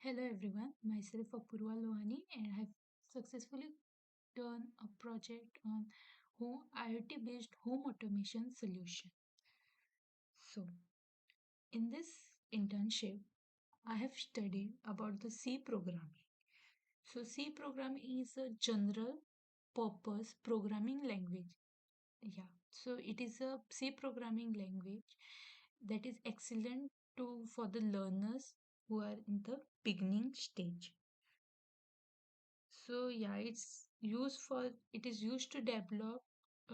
Hello everyone, myself Apurva Lohani and I have successfully done a project on IoT based home automation solution. So, in this internship, I have studied about the C programming. So, C programming is a general purpose programming language. Yeah, so it is a C programming language that is excellent to for the learners who are in the beginning stage. So yeah, it is used to develop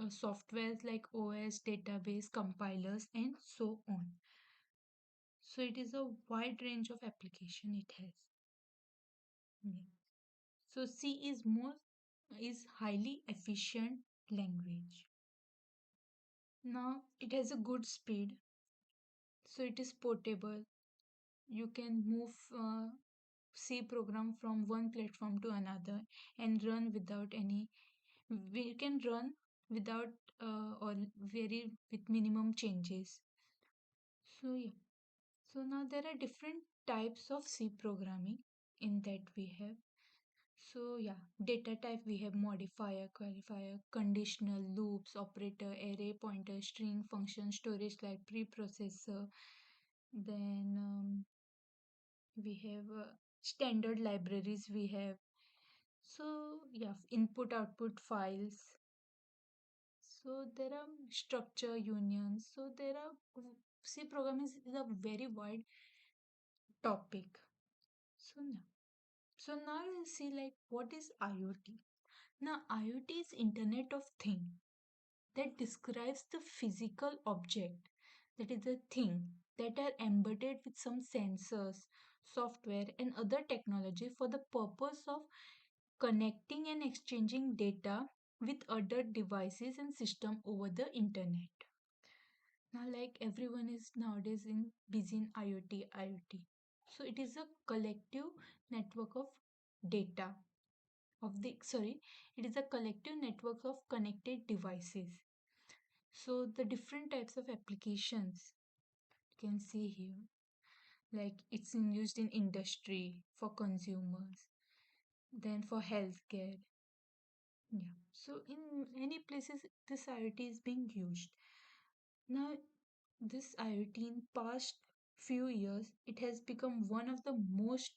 softwares like OS, database, compilers, and so on. So it is a wide range of application it has. Yeah. So C is highly efficient language. Now it has a good speed, so it is portable. You can move C program from one platform to another and run without any we can run without or very with minimum changes. So yeah, so now there are different types of C programming in that we have. So yeah, data type we have modifier, qualifier, conditional, loops, operator, array, pointer, string, function, storage like preprocessor. Then we have standard libraries we have. So yeah, input output files. So there are structure unions. So there are C programming is a very wide topic. So now, so now we'll see like what is IoT. Now IoT is Internet of Thing that describes the physical object, that is the thing that are embedded with some sensors, software and other technology for the purpose of connecting and exchanging data with other devices and system over the internet. Now, like everyone is nowadays in busy in IoT. So it is a collective network of data of the sorry, it is a collective network of connected devices. So the different types of applications you can see here, like it's used in industry for consumers, then for healthcare. Yeah. So in many places this IoT is being used. Now this IoT in past few years it has become one of the most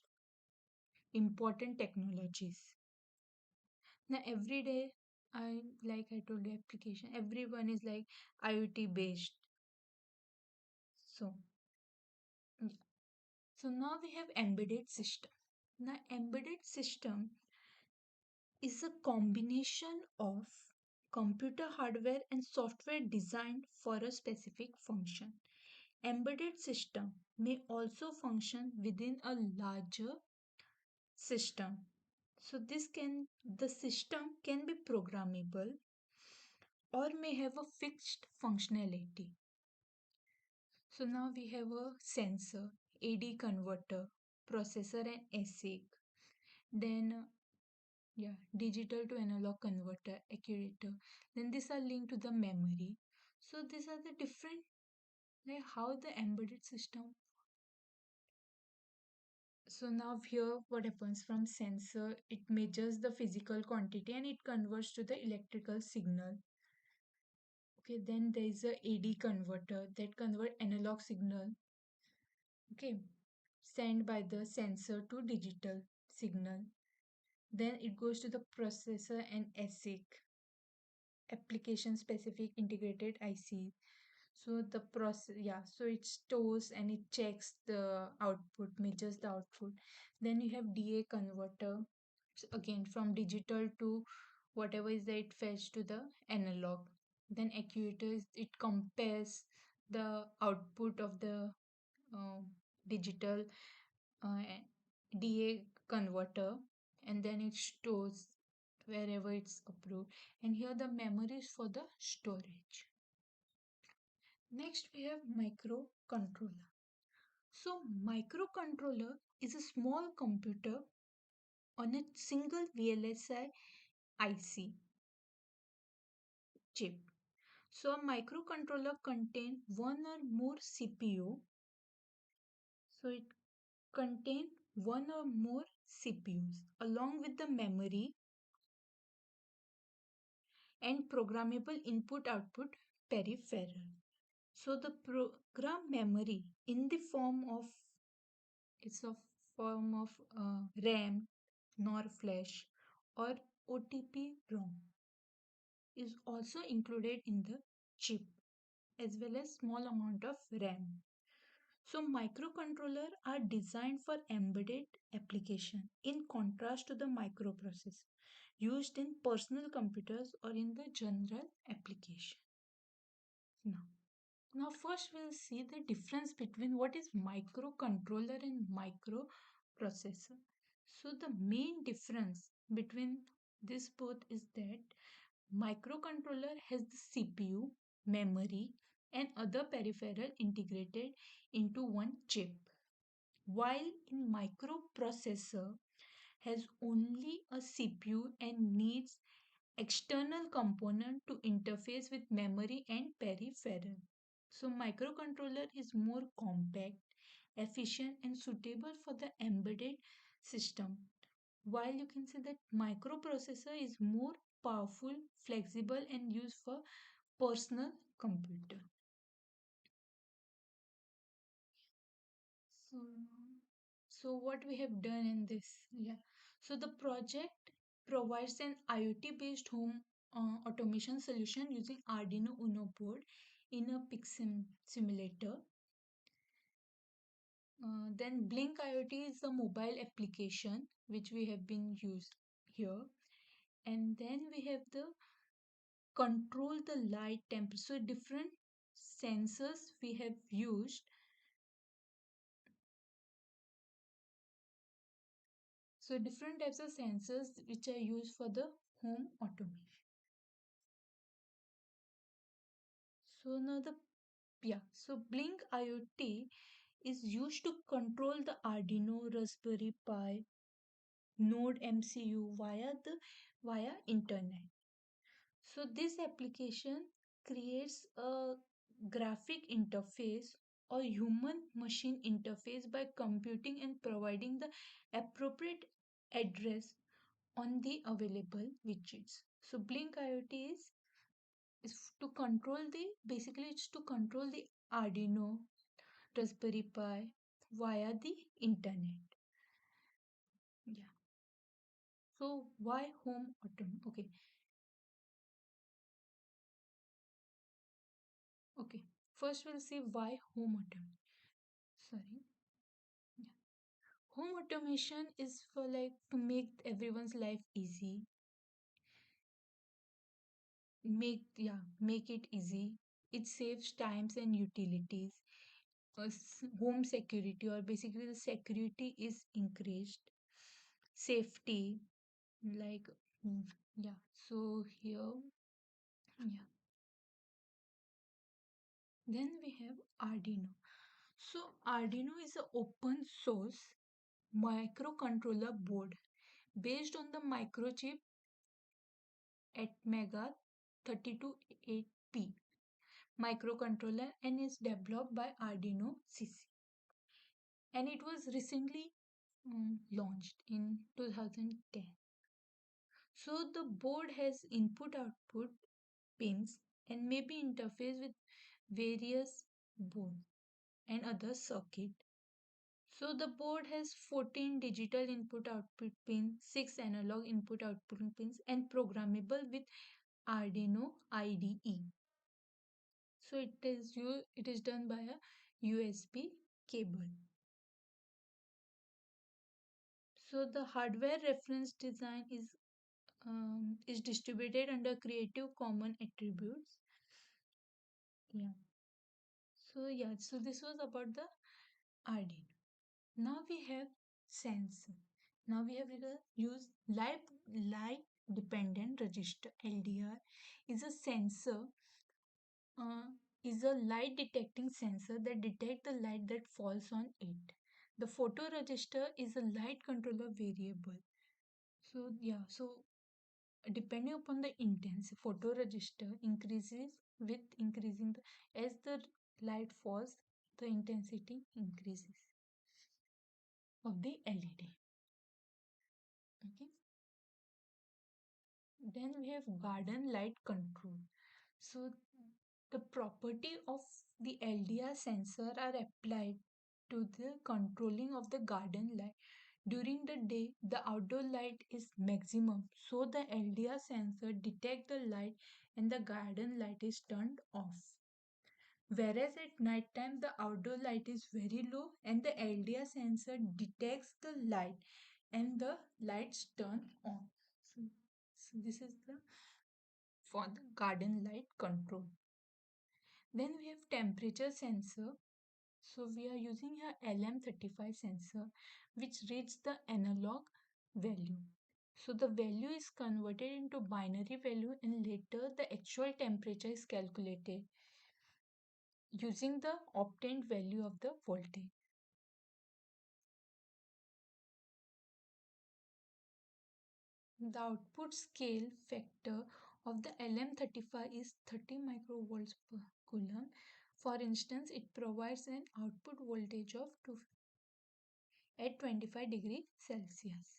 important technologies. Now every day I told you application everyone is like IoT based. So yeah. So now we have embedded system. Now embedded system is a combination of computer hardware and software designed for a specific function. Embedded system may also function within a larger system. So the system can be programmable or may have a fixed functionality. So now we have a sensor, AD converter, processor and ASIC. Then yeah, digital to analog converter, accurator. Then these are linked to the memory. So these are the different like how the embedded system. So now here what happens from sensor, it measures the physical quantity and it converts to the electrical signal. Okay, then there is a AD converter that convert analog signal. Okay, sent by the sensor to digital signal. Then it goes to the processor and ASIC, application specific integrated IC. So the process, yeah, so it stores and it checks the output, measures the output. Then you have DA converter, again from digital to whatever is there, it fetch to the analog. Then actuator is it compares the output of the uh, digital uh, DA converter and then it stores wherever it's approved. And here the memory is for the storage. Next, we have microcontroller. So, microcontroller is a small computer on a single VLSI IC chip. So, a microcontroller contains one or more CPU. So, it contains one or more CPUs along with the memory and programmable input output peripheral. So the program memory in the form of it's a form of RAM, NOR flash, or OTP ROM is also included in the chip as well as small amount of RAM. So microcontroller are designed for embedded application in contrast to the microprocessor used in personal computers or in the general application. Now, now first we'll see the difference between what is microcontroller and microprocessor. So the main difference between this both is that microcontroller has the CPU, memory, and other peripheral integrated into one chip, while in microprocessor has only a CPU and needs external component to interface with memory and peripheral. So microcontroller is more compact, efficient and suitable for the embedded system. While you can say that microprocessor is more powerful, flexible and used for personal computer. So, so what we have done in this, yeah. So the project provides an IoT based home automation solution using Arduino Uno board in a Pixim simulator. Then Blink IoT is a mobile application which we have been used here. And then we have the control the light temperature. So different sensors we have used. So different types of sensors which are used for the home automation. So now the so Blink IoT is used to control the Arduino Raspberry Pi Node MCU via internet. So this application creates a graphic interface or human machine interface by computing and providing the appropriate address on the available widgets. So Blink IoT is to control the basically it's to control the Arduino Raspberry Pi via the internet. Yeah. So why home automation? Okay. Okay. First we'll see why home automation. Sorry. Yeah. Home automation is for like to make everyone's life easy. Make it easy. It saves times and utilities. Home security or basically the security is increased. Safety like mm, yeah. So here yeah. Then we have Arduino. So Arduino is an open source microcontroller board based on the microchip Atmega 3208P microcontroller and is developed by Arduino CC. And it was recently launched in 2010. So the board has input output pins and may be interfaced with various boards and other circuit. So the board has 14 digital input output pins, 6 analog input output pins and programmable with Arduino IDE. So it is done by a USB cable. So the hardware reference design is distributed under Creative Commons attributes. Yeah. So this was about the Arduino. Now we have sensor. Now we have use light dependent register LDR is a sensor uh, is a light detecting sensor that detect the light that falls on it. The photoregister is a light controller variable. So depending upon the intensity, photoregister increases with increasing as the light falls, the intensity increases. of the LED. Okay. Then we have garden light control. So the property of the LDR sensor are applied to the controlling of the garden light. During the day, the outdoor light is maximum, so the LDR sensor detect the light and the garden light is turned off. Whereas at night time, the outdoor light is very low and the LDR sensor detects the light and the lights turn on. So, so this is the for the garden light control. Then we have temperature sensor. So we are using a LM35 sensor which reads the analog value. So the value is converted into binary value and later the actual temperature is calculated using the obtained value of the voltage. The output scale factor of the LM35 is 30 microvolts per coulomb. For instance, it provides an output voltage of 2 at 25 degree Celsius.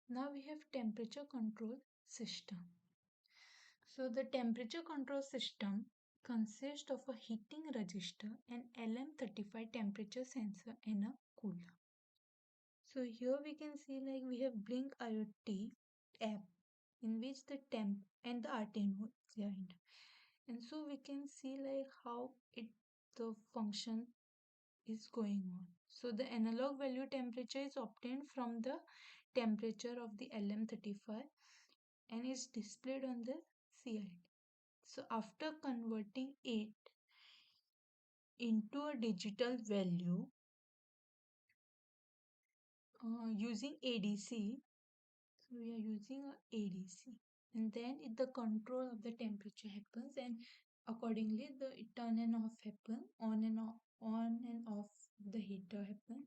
Now we have temperature control system. So the temperature control system consists of a heating resistor, an LM35 temperature sensor and a cooler. So here we can see like we have Blink IoT app in which the temp and the Arduino joined. And so we can see like how it the function is going on. So the analog value temperature is obtained from the temperature of the LM35 and is displayed on the CID. So after converting it into a digital value using ADC, so we are using a ADC and then the control of the temperature happens and accordingly the turn and off happen, on and off the heater happen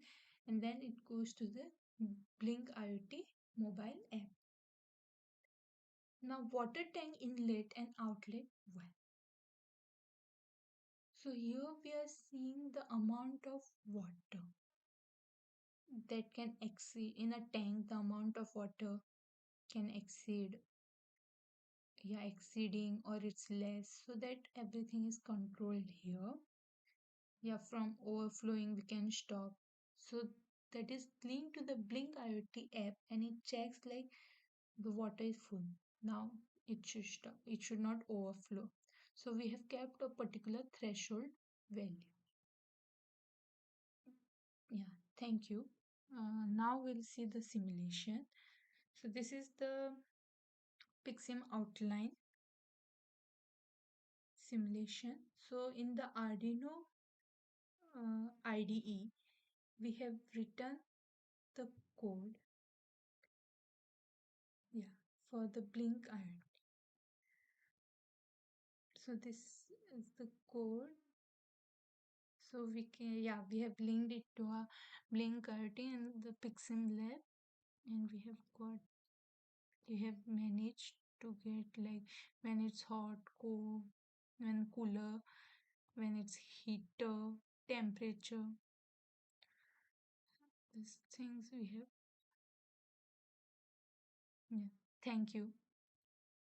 and then it goes to the Blink IoT mobile app. Now water tank inlet and outlet well. So here we are seeing the amount of water that can exceed in a tank. The amount of water can exceed, yeah, exceeding or it's less, so that everything is controlled here. Yeah, from overflowing we can stop. So that is linked to the Blink IoT app and it checks like the water is full. Now it should stop. It should not overflow. So we have kept a particular threshold value. Yeah, thank you. Now we'll see the simulation. So this is the Pixim outline simulation. So in the Arduino IDE, we have written the code, yeah, for the Blink IoT. So this is the code. So we can, yeah, we have linked it to a Blink IoT and the Pixim lab, and we have managed to get like when it's hot, cold, when cooler, when it's heater, temperature, these things we have. Yeah, thank you.